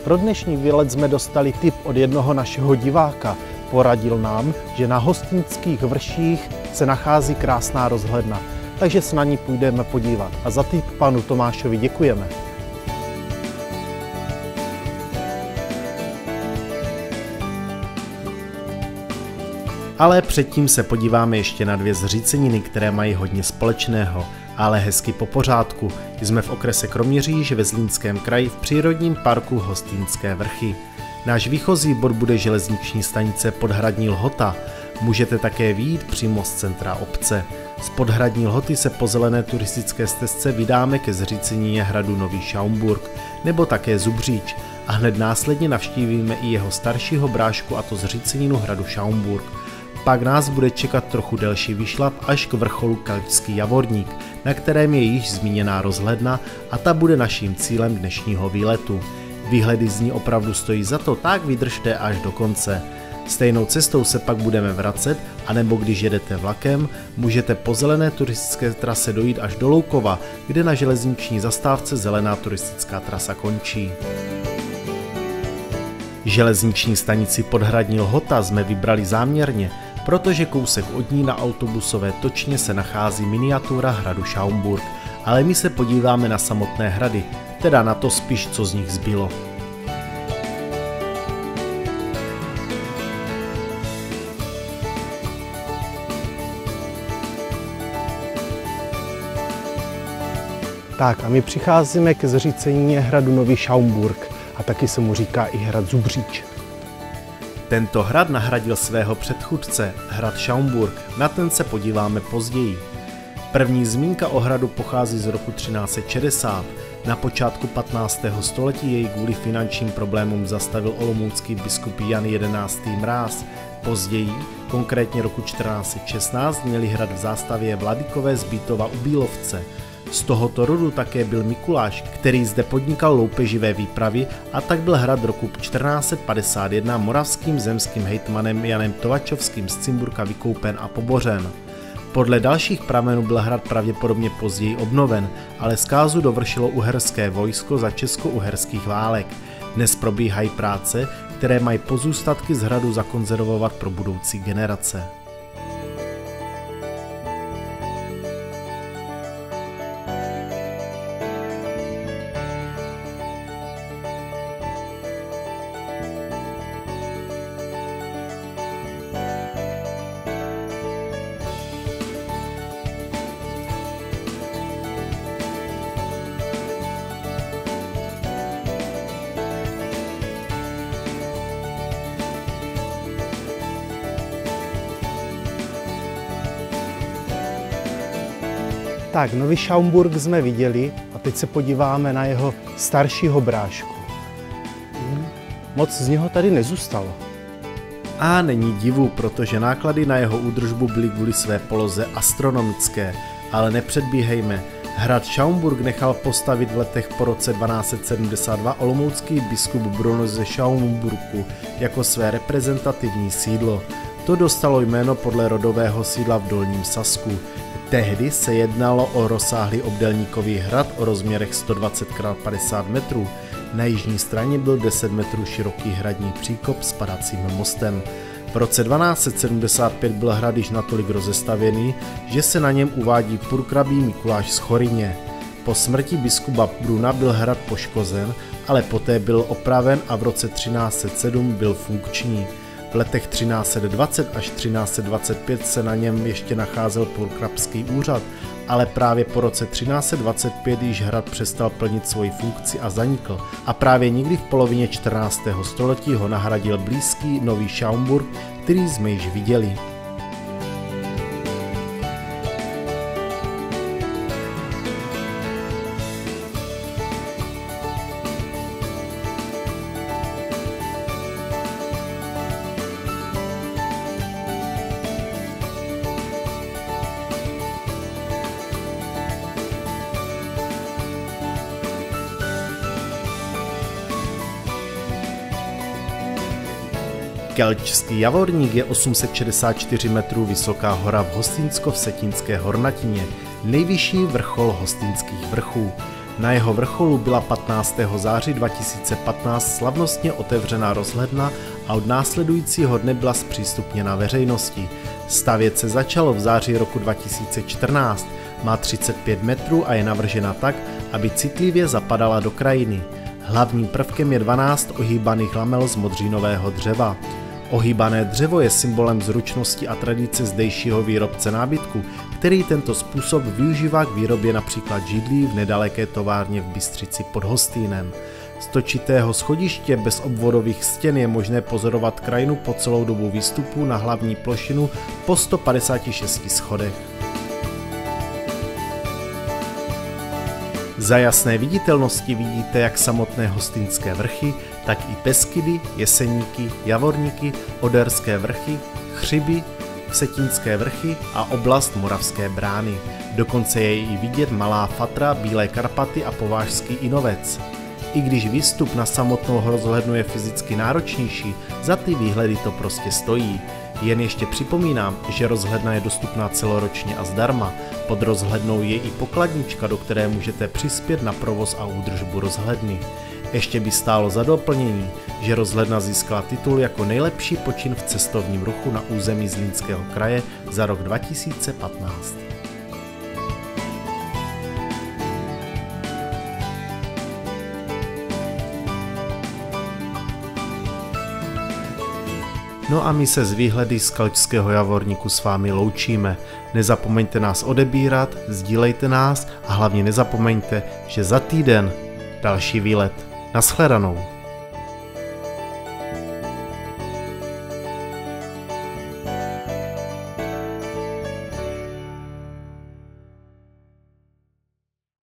Pro dnešní výlet jsme dostali tip od jednoho našeho diváka. Poradil nám, že na Hostýnských vrších se nachází krásná rozhledna, takže se na ní půjdeme podívat. A za tip panu Tomášovi děkujeme. Ale předtím se podíváme ještě na dvě zříceniny, které mají hodně společného, ale hezky po pořádku. Jsme v okrese Kroměříž ve Zlínském kraji v přírodním parku Hostýnské vrchy. Náš výchozí bod bude železniční stanice Podhradní Lhota. Můžete také vyjít přímo z centra obce. Z Podhradní Lhoty se po zelené turistické stezce vydáme ke zřícenině hradu Nový Schaumburg nebo také Zubříč a hned následně navštívíme i jeho staršího brášku, a to zříceninu hradu Schaumburg. Pak nás bude čekat trochu delší výšlap až k vrcholu Keltský Javorník, na kterém je již zmíněná rozhledna, a ta bude naším cílem dnešního výletu. Výhledy z ní opravdu stojí za to, tak vydržte až do konce. Stejnou cestou se pak budeme vracet, anebo když jedete vlakem, můžete po zelené turistické trase dojít až do Loukova, kde na železniční zastávce zelená turistická trasa končí. Železniční stanici Podhradní Lhota jsme vybrali záměrně, protože kousek od ní na autobusové točně se nachází miniatura hradu Schaumburg, ale my se podíváme na samotné hrady, teda na to spíš, co z nich zbylo. Tak a my přicházíme ke zřícenině hradu Nový Schaumburg a taky se mu říká i hrad Zubříč. Tento hrad nahradil svého předchůdce, hrad Schaumburg, na ten se podíváme později. První zmínka o hradu pochází z roku 1360. Na počátku 15. století jej kvůli finančním problémům zastavil olomoucký biskup Jan XI. Mráz. Později, konkrétně roku 1416, měli hrad v zástavě vladykové z Bítova u Bílovce. Z tohoto rodu také byl Mikuláš, který zde podnikal loupeživé výpravy, a tak byl hrad roku 1451 moravským zemským hejtmanem Janem Tovačovským z Cimburka vykoupen a pobořen. Podle dalších pramenů byl hrad pravděpodobně později obnoven, ale zkázu dovršilo uherské vojsko za česko-uherských válek. Dnes probíhají práce, které mají pozůstatky z hradu zakonzervovat pro budoucí generace. Tak, Nový Schaumburg jsme viděli a teď se podíváme na jeho staršího brášku. Moc z něho tady nezůstalo. A není divu, protože náklady na jeho údržbu byly kvůli své poloze astronomické, ale nepředbíhejme. Hrad Schaumburg nechal postavit v letech po roce 1272 olomoucký biskup Bruno ze Schaumburku jako své reprezentativní sídlo. To dostalo jméno podle rodového sídla v Dolním Sasku. Tehdy se jednalo o rozsáhlý obdélníkový hrad o rozměrech 120 x 50 metrů. Na jižní straně byl 10 metrů široký hradní příkop s padacím mostem. V roce 1275 byl hrad již natolik rozestavěný, že se na něm uvádí purkrabí Mikuláš z Choryně. Po smrti biskupa Bruna byl hrad poškozen, ale poté byl opraven a v roce 1307 byl funkční. V letech 1320 až 1325 se na něm ještě nacházel purkrabský úřad, ale právě po roce 1325 již hrad přestal plnit svoji funkci a zanikl. A právě někdy v polovině 14. století ho nahradil blízký Nový Schaumburg, který jsme již viděli. Keltský Javorník je 864 metrů vysoká hora v Hostýnsko-Vsetínské hornatině, nejvyšší vrchol Hostýnských vrchů. Na jeho vrcholu byla 15. září 2015 slavnostně otevřena rozhledna a od následujícího dne byla zpřístupněna veřejnosti. Stavět se začalo v září roku 2014, má 35 metrů a je navržena tak, aby citlivě zapadala do krajiny. Hlavním prvkem je 12 ohýbaných lamel z modřínového dřeva. Ohýbané dřevo je symbolem zručnosti a tradice zdejšího výrobce nábytku, který tento způsob využívá k výrobě například židlí v nedaleké továrně v Bystřici pod Hostýnem. Z točitého schodiště bez obvodových stěn je možné pozorovat krajinu po celou dobu výstupu na hlavní plošinu po 156 schodech. Za jasné viditelnosti vidíte jak samotné Hostýnské vrchy, tak i Beskydy, Jeseníky, Javorníky, Oderské vrchy, Chřiby, Vsetínské vrchy a oblast Moravské brány. Dokonce je i vidět Malá Fatra, Bílé Karpaty a Povážský Inovec. I když výstup na samotnou rozhlednu je fyzicky náročnější, za ty výhledy to prostě stojí. Jen ještě připomínám, že rozhledna je dostupná celoročně a zdarma. Pod rozhlednou je i pokladnička, do které můžete přispět na provoz a údržbu rozhledny. Ještě by stálo za doplnění, že rozhledna získala titul jako nejlepší počin v cestovním ruchu na území Zlínského kraje za rok 2015. No a my se z výhledy z Kaličského Javorníku s vámi loučíme. Nezapomeňte nás odebírat, sdílejte nás a hlavně nezapomeňte, že za týden další výlet. Nashledanou.